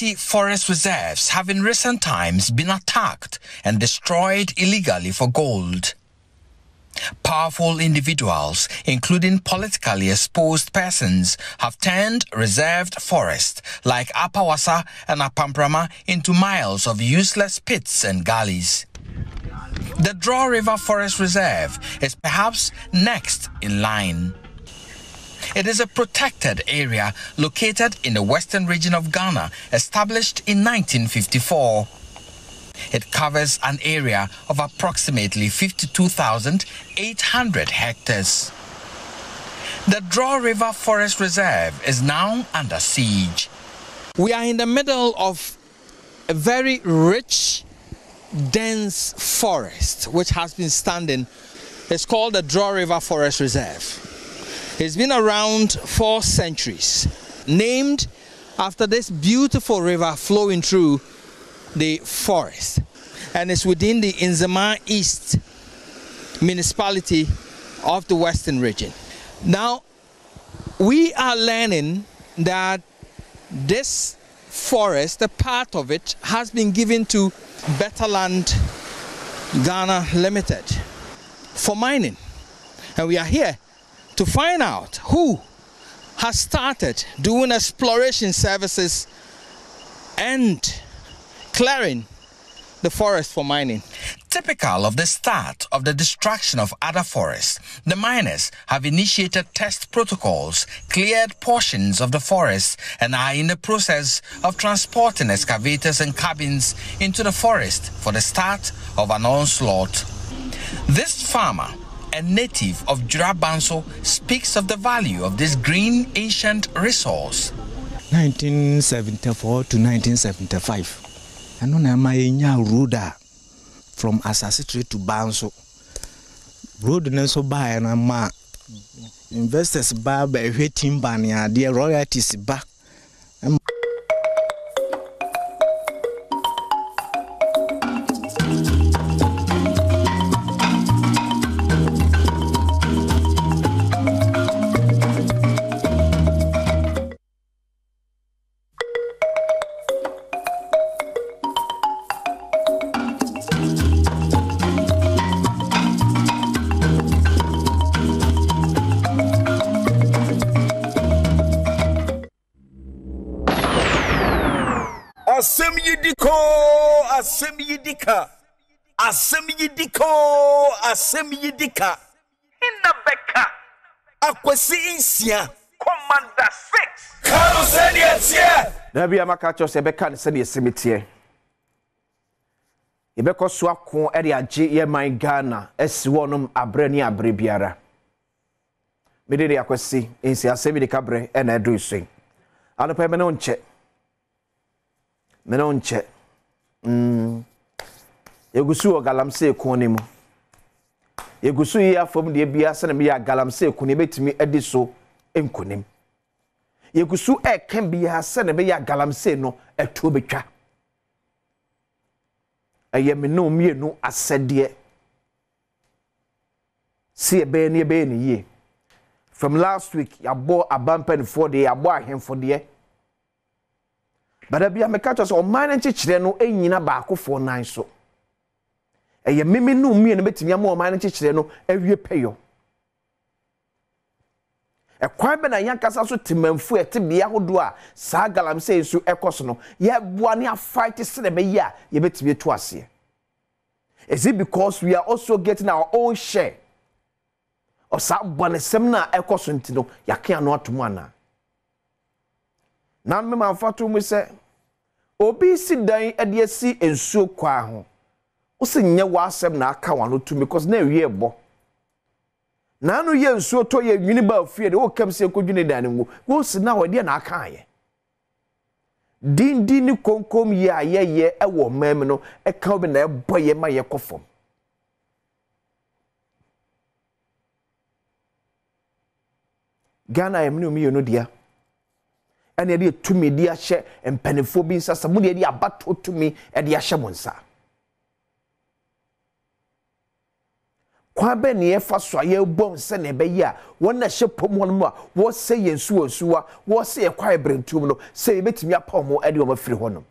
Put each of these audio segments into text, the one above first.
20 forest reserves have in recent times been attacked and destroyed illegally for gold. Powerful individuals, including politically exposed persons, have turned reserved forests like Apawasa and Apamprama into miles of useless pits and gullies. The Draw River Forest Reserve is perhaps next in line. It is a protected area located in the western region of Ghana, established in 1954. It covers an area of approximately 52,800 hectares. The Draw River Forest Reserve is now under siege. We are in the middle of a very rich, dense forest which has been standing. It's called the Draw River Forest Reserve. It's been around 4 centuries, named after this beautiful river flowing through the forest, and it's within the Nzema East municipality of the western region. Now, we are learning that this forest, a part of it, has been given to Better Land Ghana Limited for mining, and we are here to find out who has started doing exploration services and clearing the forest for mining. Typical of the start of the destruction of other forests, the miners have initiated test protocols, cleared portions of the forest, and are in the process of transporting excavators and cabins into the forest for the start of an onslaught. This farmer, a native of Jurabanso, speaks of the value of this green ancient resource. 1974 to 1975. I know na road from Asasitri to Banso. Road na so buy na ma investors buy by waiting bania their royalties back. Asem Yi Di Ka, Asem Yi Di Ka, Asem Yi Di Ka, Asem Yi Di Ka. Inna beka, akwesi insia, Commander 6. Kano seni etie. Nabi amakacho se beka ne seni esimitie. Yebeko so akon ede age ye man Ghana esi wonum abre ni abre biara. Medede akwesi insia Asem Yi Di Ka bre e na edu isin. Anopa me no nche. Menonche yegusu o galamsey ekonimu yegusu yi afom de bia se na me ya galamsey ekoni betimi ediso enkonim yegusu eken bia se na me ya galamsey no eto betwa ayeme no mienu asede si ebe ni ye from last week yabo abampen for the yabo ahemfo de but abia me catch us o man nchichire no enyina baako fo nan so eye meme no mie no betimi am o man nchichire no awie peyo e kwan be na yankasa so timamfu etebia hodo a saa galamsey so ekoso no ye boa ne a fight se na be ya ye betimi to ase. Is it because we are also getting our own share of saa bonesem na ekoso ntino yake ano atomo ana na me manfato mu se obi si dan ade asi ensuo kwa ho o se nye wasem na aka wano tu because na ewie ebo na no ye ensuo to ye nwini ba fie de o kam se kodwini dan ngo wo si na wade na aka aye din ni konkom ye ayeye ewo mem no e ka obi na eboye ma ye kofom Ghana emnu mi no dia ene de tumi de ahye empanefo bi nsasa mu de abato tumi de ahye monsa kwa be ne fa so aye bom se ne be ya wona hye pom won a wo se yensu osuwa wo se ye kwa ebrentum no se ye betimi apa mo ade o mafiri honom.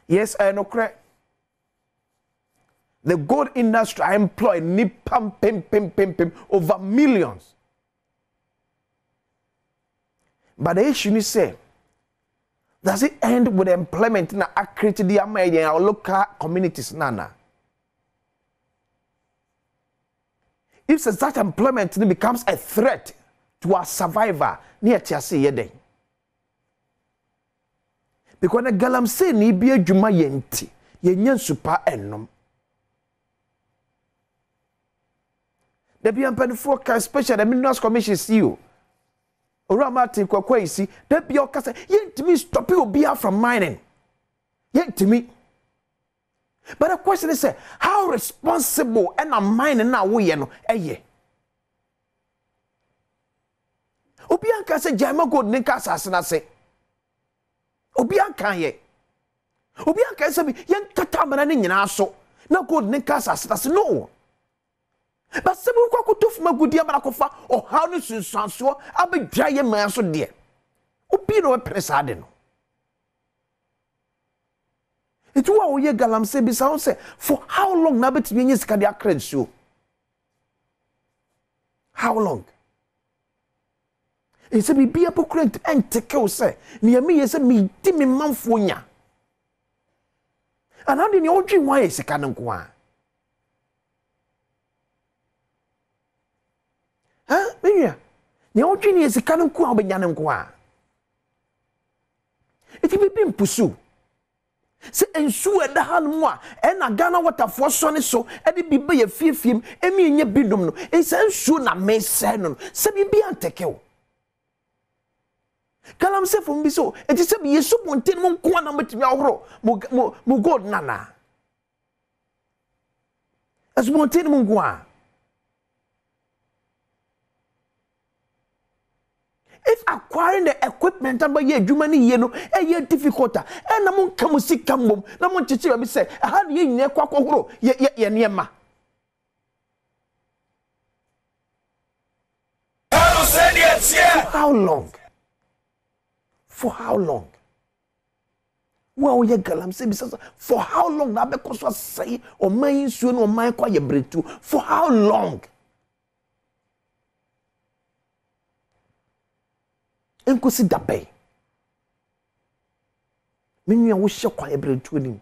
Yes, I know correct. The gold industry I employ nipam pim over millions. But the issue is say, does it end with employment in accredited the American our local communities nana? If such employment becomes a threat to our survivor near Tiasi Yede. Because the galamsey ni be adwuma yenti yenyan super ennom. The be ampanfo ka especially the Minerals Commission CEO Ora Martin Kwakwa isi the be okasa yentimi stop you be from mining. Yentimi. But the question is how responsible and a mining now we no eye. Obi anka say jama gold ne ka asasena say Obi anka ye. Obi anka say yen kata mana ne nyina so na gold ne ka asasena no. But sebu kwa kutofu magudi amana kofa o how no sunsanso abedwa ye man so de. Obi no presa de no. It wa oye galamsey bi sound say for how long na betimi nye sika de akran so? How long? E se bi apocryph enteke o say ne me ye se me di me manfo nya. Anade ne odwi wan ye sika nko a. Menya ne odwi ne sika nko a obenya nko a. Eti bi mpusu. Se ensu eda hanmu a na Ghana waterfall so ne so e de bibe ye fiefiem emi enye bidom no e se ensu na mese no se bi anteke o. Galamsey fo mbi so eti se bi yesu bonten mo nko na matimi ahoro mo god nana. As bonten mo nko a. If acquiring the equipment and by ye jumani yeno a difficult and among kamusi kambum na mon chichi be say aha ye nyine kwa kohoro ye niema. How long? For how long? Well, ye galamsey be for how long na be koso say o man su no man kwa ye bretu for how long? Enkosi dabe menua wo hye kwa ebretu ni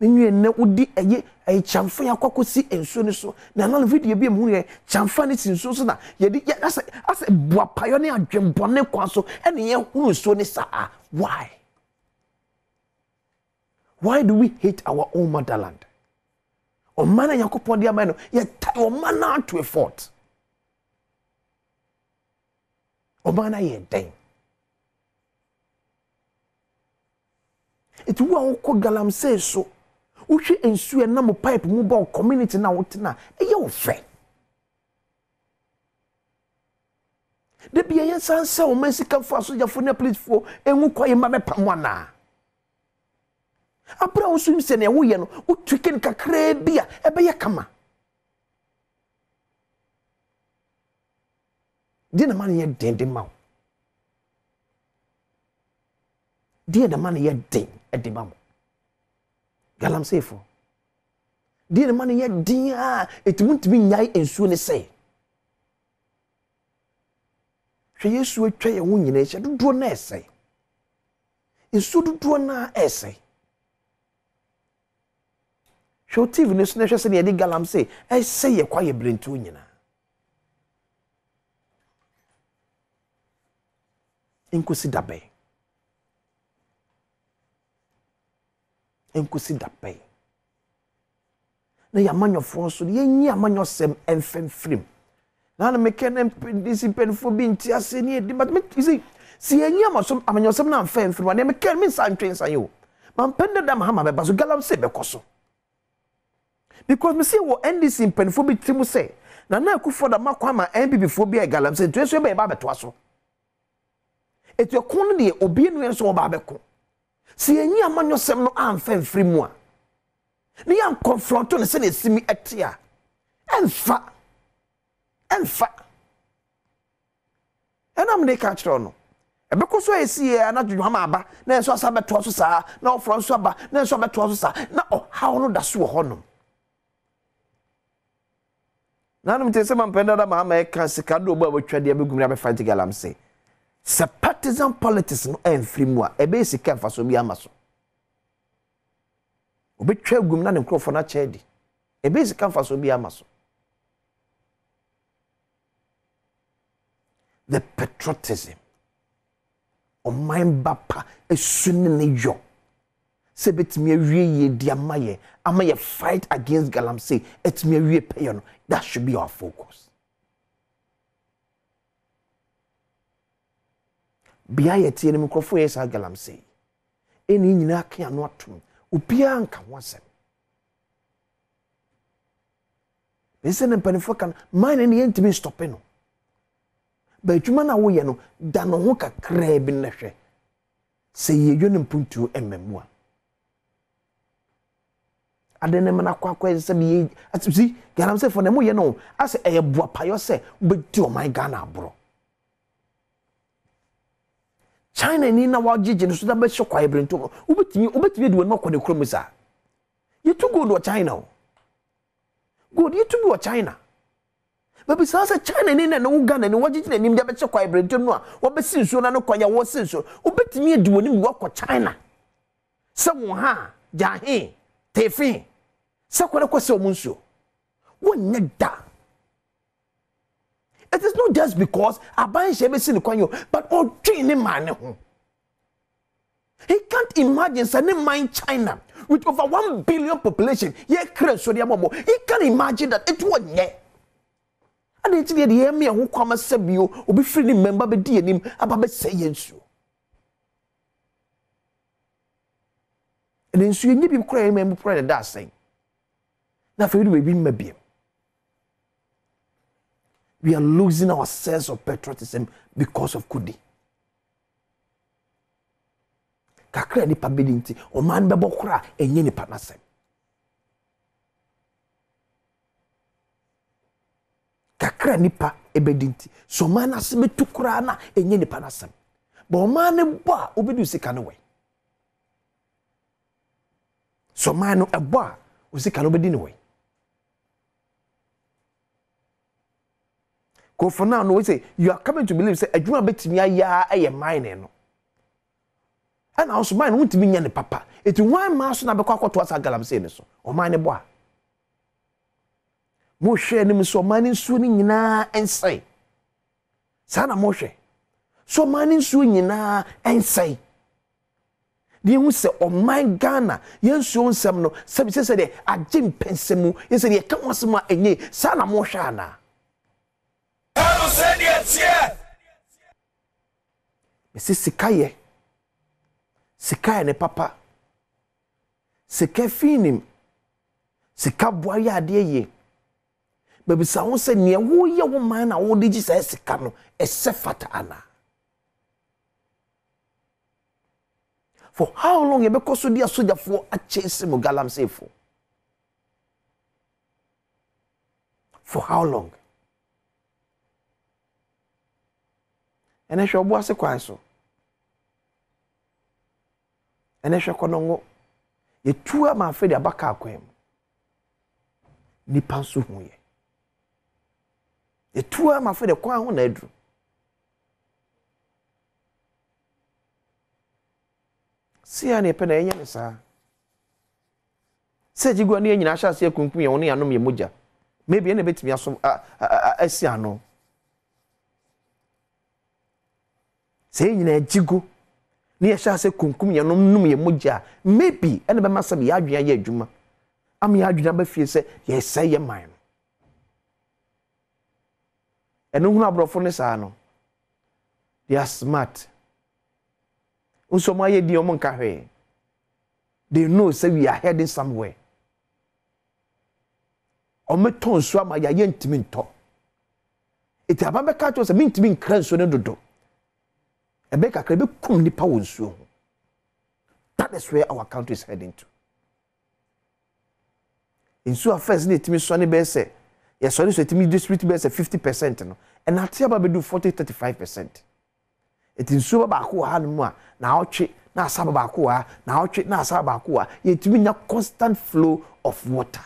menua ne udi eye chamfa yakwakosi enso ni so na na video bi mu ye chamfa ni sinso so na ye di asa bua payo ne adwembone kwa so ene ye hunu so ni saa. Why do we hate our own motherland? O mana yakopon dia man ye tie o mana to a fault. Obana ye den. Iti wa ko galamsey so. Uhwe ensu na mo pipe mu ba community na wotena. Eye wo fe. De bia ye sanse o mesika fo aso jafo na police fo enwu kwaye ma be pamwana. Abra wo sum se na wo ye no, wo twike kakra bia ebe ye kama. Dina man ye den ma. Dina man ye den e ma. Galamsey fo. Dina man ye den a etimuntimi nyai ensuo ne sei. Hwe Yesu atwa ye wo nyina hye dodo na esei. Ensuo dodo na esei. Hwe TV ne so na hwe se ne de galamsey esei ye kwa ye brentu nyina. Enkosi dabe. Na ya manyofo so ye nyi amanyosem enfemfrim. Na mekene discipline fo bi nti ase ne di but si ye nyi amasom amanyosem na enfemfrim na mekene min san twensa yo. Man pende dam hama be baso galamsey be koso. Because me see wo NDC pen fo bi timu say na akufo da makwa ma NPP fo bi e galamsey twenso be ba beto aso. Eti okon de obi enu enso oba beko. Si enyi amanyosem no amfa mfiri mu a. Ni am confront no se na simi etia. Enfa. Enam ne ka kire no. Ebeko so esi e na dwuma ma aba, na enso asa beto so saa, na ofro so aba, na enso beto so saa, na how no da so ho no. Na no mte se mampenda da ma e ka sika do obo abotwa de abegumri abefa ti galamsey. Se partisan politics no enfri mu a ebe sika fa so bi amaso. Obetwa gum na ne nkrofo na chedi. Ebe sika fa so bi amaso. The patriotism o mind bapa esuni ne yo se betimi awie ye di amaye fight against galamsey etimi awie pay no. That should be our focus. Bia ye tie ne mikrofo ye sa galamsey eni nyina ka ya no atom obia nka wasem bese ne panifo kan mine ne yentimi stop no. Ba adwuma na wo ye no da no ho kakra bi na hwe se ye yone mpuntu emmemua adene mana kwakwa se bi atsi galamsey for na mo ye no ase eye boa payo se obedi o my Ghana abro China ni na wa gigi no so da be hwekwa ebrento obetimi de won makọ ne krom sa you too good or China good you too good China. But besides China ni na no Ghana ni wagigi na nim de be hwekwa ebrento no a wo be sinso na no kwanya wo sinso obetimi edi woni wo akọ China se wo ha jahe tefi se kwere kwese omunso wonye da. It is not just because aban shebe sin kwanyo but all train man ho. He can't imagine sending mind China with over 1 billion population. Ye so dia momo. He can't imagine that it won't ye. And it's the year me who come as sebio obi free ni member be di enim aba be say yensu. And then so you be cry member pray that saying. Na fe we be mabiem. We are losing our sense of patriotism because of Kudi. Kakra ni pabedinti o man bebo kra enye ni panasem. Kakra ni pa ebedinti so man asebe tukura na enye ni panasem. Ba o man ne bo a obedu sika no we. So man no ebo a o sika no obedi ni we. For now, no, we say you are coming to believe say adwuma betimi aya eye mine no. And also mine won't be nya ne papa. Eti wan ma so na be kwakoto asa galamsey ne so. O mine bo a. Mo hwe ne so mine nsuo ni nyina ensai. Sa na mo hwe. So mine nsuo nyina ensai. Di hu se o mine Ghana yensuo nsem no se de agye pensemu yese de ka wasem a enye sa na mo hwe ana. Mesi sikaye ne papa sika finim sika boya ade ye baby sa won se ne wo ye wo man na wo digi sa sika no ese fata ana. For how long you be koso dia soldier for a chase mo galamsey for how long? Ene hwe obo ase kwan so. Ene hwe konongo. Ye tuwa ma afede abaka akwem. Nipa nso hu ye. Ye tuwa ma afede kwan ho na adru. Sia ne pe na enya ne sa. Se jigwa ne nyina ahya se kunkum ye woni anom ye moja. Maybe ene betimi aso asi ano. Say nyina jigo ni ye sha se kunkum ye num ye moja maybe ene be masam ya adwea ye adwuma am ya adwena ba fie se ye say ye man ene hunu abrofo ne sa no they are smart usoma ye di omo nka hwe they know say we are heading somewhere ometon so ama ya ye ntimi nto eti ababe ka to se mintimi nkran so ne dodo Ebeka krebe kum nipa wonsuo. That is where our country is heading to. nsuo affairs na etimi so ne be say yes so etimi district be say 50% no and atia ba be do 40-35%. It nsuo ba ko ha no mu a na otwe na asaba ba ko ha na otwe na asaba ba ko ha yetimi nya constant flow of water.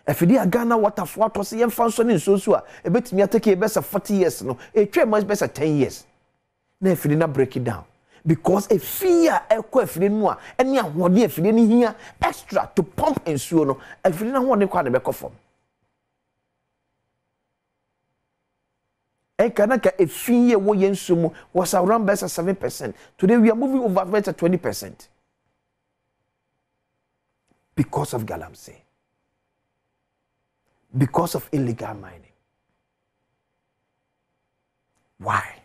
If you Ghana water for to see function in so a betimi atake be say 40 years no e twa must be say 10 years. Na if you na break it down because a fear ekọ afiri mu a ene ahode afiri ni hia extra to pump nsuo no afiri na ho ne kwa ne bekọ fom. Ekanaka a fear wo yensu mu was around by 7%. Today we are moving over by 20% because of galamsey, because of illegal mining. Why?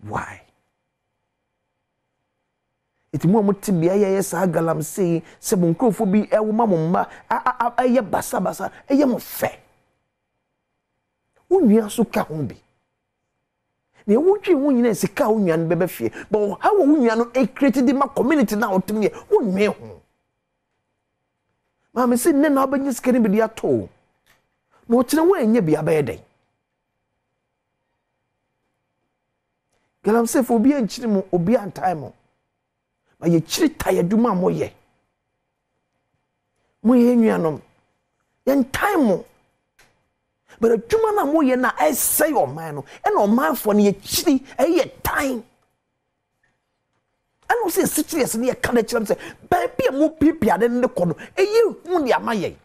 Why? It mo mutibia ya sa galamsey se bon krofo bi e wo mamma aye basa basa eye mo fe. Unua so ka ho bi. Ne wotwe wo nyina sika wo nua no bebe fie. But how wo nua no e create the ma community na otum ye wonwe ho. Ma me se ne na obanyi sika ne bi dia to. Na o kire wo anya bi abayeden. Galamsey fo bi anchiri mo obi antai mo. Ma ye chiri tayaduma mo ye. Mo ye nuanom. Ye ntai mo. But a juma na mo ye na I say o man no and o man for ne chiri e time. I no say serious ne ka na chiri say baby mo pipia de ne kono e ye hu dia maye.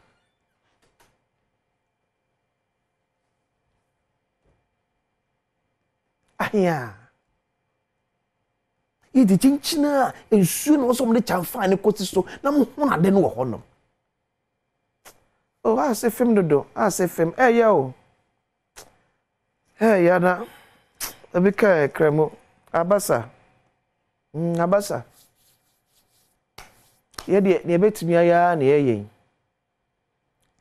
Aya. Ye di chinchina ensu no so mo de chanfa ne koti so na mo hu na de no wo honom. Oh, I say film do. I say film. Hey yo. Hey yana. Abika kremo. Abasa. Abasa. Ye de ne betimi aya na ye.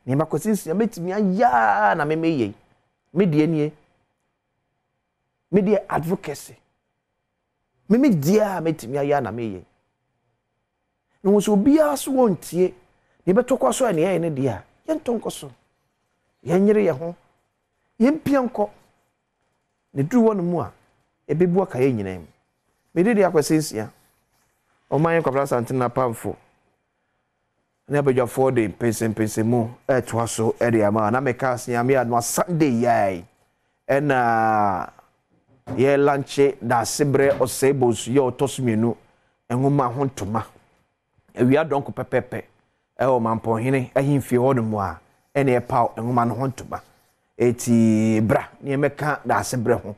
Ne makosinsi betimi aya na me ye. Me de nie. Me de advocacy. Me dia betimi aya na me ye. No so bia so wontie. Ne betokwa so na ye ne dia. Yentonkoso yenyere ye ho yempianko ne duru wonu mu a ebebu aka ye nyinam me de akwasensia o man kwabra santina pamfo ne abadwafo de pensen mu etwa so ere ama na meka asia me adwa Sunday yai ena ye lanche da sebre osebos ye otosmienu enhoma hontoma ewia donko pepepe o mampo hene ahimfie hodo mu a ene e paw enhoma no hontoba eti bra ne meka da asebre ho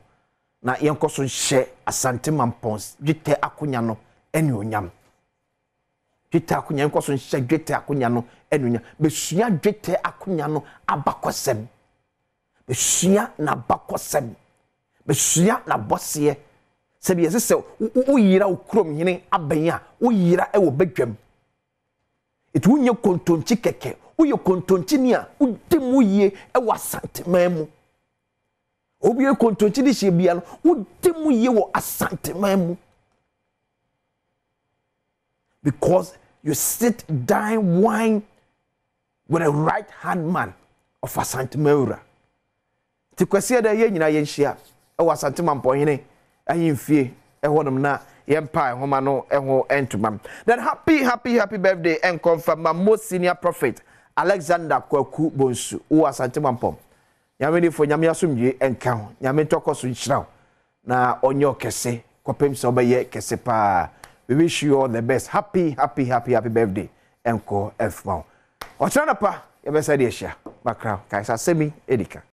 na yenkoso hye asante mampons dwete akonya no ene onyam dwete akonya yenkoso hye dwete akonya no ene onyam besua dwete akonya no abakosem besua na bakosem besua na bose se bi yese wo yira okrom hene abanya wo yira e wo badwam it wunye kontonchi keke uye kontonchi ni a udemu ye e wasantemamu obi ye kontonchi di shebia no udemu ye wo asantemamu because you sit down wine with a right hand man of asantemaura ti kwese da ye nyina ye nhia e wasantemampo hene ahimfie e honum na yempa homa no eho entuma. Then happy birthday and confirm my most senior prophet Alexander Kwaku Bonsu who asante mampom nyame ni fo nyame asomdwe enka ho nyame tokoso nhyiraw na onyo kese kopem se obeye kese pa. We wish you all the best. Happy birthday enko efma. Ochana pa yebesa de ehia bakra kai Asem Yi Di Ka.